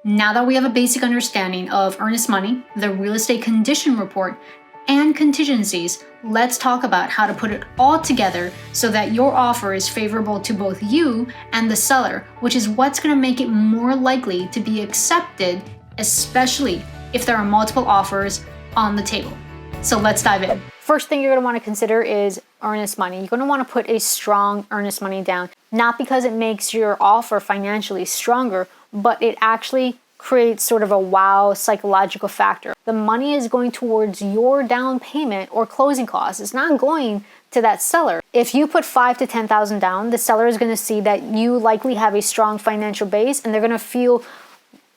Now that we have a basic understanding of earnest money, the real estate condition report, and contingencies, let's talk about how to put it all together so that your offer is favorable to both you and the seller, which is what's going to make it more likely to be accepted, especially if there are multiple offers on the table. So let's dive in. First thing you're going to want to consider is earnest money. You're going to want to put a strong earnest money down, not because it makes your offer financially stronger, but it actually creates sort of a wow psychological factor. The money is going towards your down payment or closing costs. It's not going to that seller. If you put $5,000 to $10,000 down, the seller is going to see that you likely have a strong financial base, and they're going to feel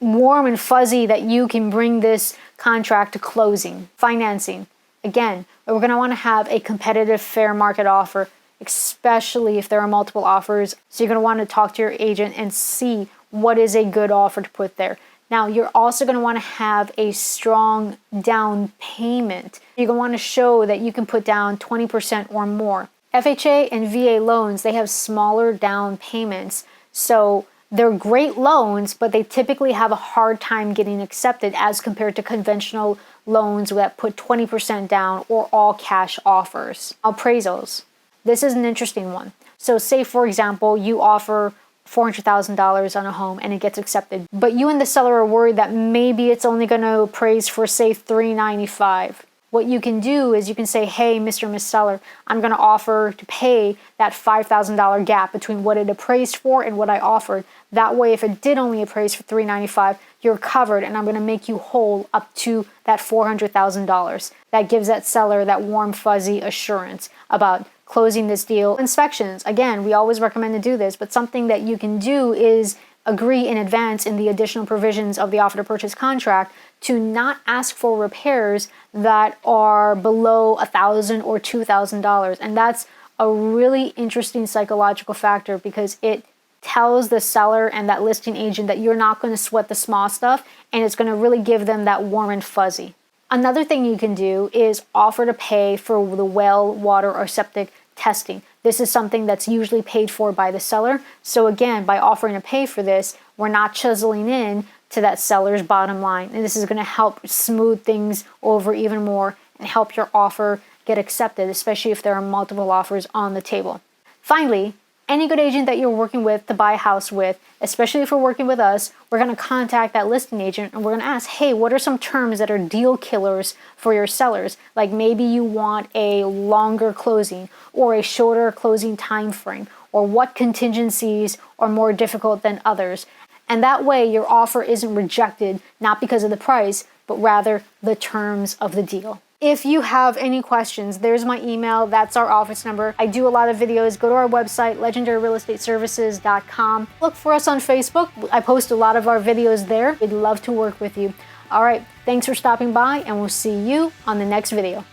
warm and fuzzy that you can bring this contract to closing. Financing. Again, we're going to want to have a competitive fair market offer, especially if there are multiple offers. So you're going to want to talk to your agent and see what is a good offer to put there. Now, you're also going to want to have a strong down payment. You're going to want to show that you can put down 20% or more. FHA and VA loans, they have smaller down payments. So they're great loans, but they typically have a hard time getting accepted as compared to conventional loans that put 20% down or all cash offers. Appraisals. This is an interesting one. So say, for example, you offer $400,000 on a home and it gets accepted, but you and the seller are worried that maybe it's only going to appraise for, say, $395,000. What you can do is you can say, hey, Mr. and Miss Seller, I'm going to offer to pay that $5,000 gap between what it appraised for and what I offered. That way, if it did only appraise for $395,000, you're covered, and I'm going to make you whole up to that $400,000. That gives that seller that warm, fuzzy assurance about closing this deal. Inspections, again, we always recommend to do this, but something that you can do is agree in advance in the additional provisions of the offer to purchase contract to not ask for repairs that are below $1,000 or $2,000. And that's a really interesting psychological factor because it tells the seller and that listing agent that you're not going to sweat the small stuff, and it's going to really give them that warm and fuzzy. Another thing you can do is offer to pay for the well, water, or septic testing. This is something that's usually paid for by the seller. So again, by offering to pay for this, we're not chiseling in to that seller's bottom line. And this is going to help smooth things over even more and help your offer get accepted, especially if there are multiple offers on the table. Finally, any good agent that you're working with to buy a house with, especially if you're working with us, we're going to contact that listing agent and we're going to ask, hey, what are some terms that are deal killers for your sellers? Like maybe you want a longer closing or a shorter closing time frame, or what contingencies are more difficult than others. And that way your offer isn't rejected, not because of the price, but rather the terms of the deal. If you have any questions, there's my email. That's our office number. I do a lot of videos. Go to our website, legendaryrealestateservices.com. Look for us on Facebook. I post a lot of our videos there. We'd love to work with you. All right, thanks for stopping by, and we'll see you on the next video.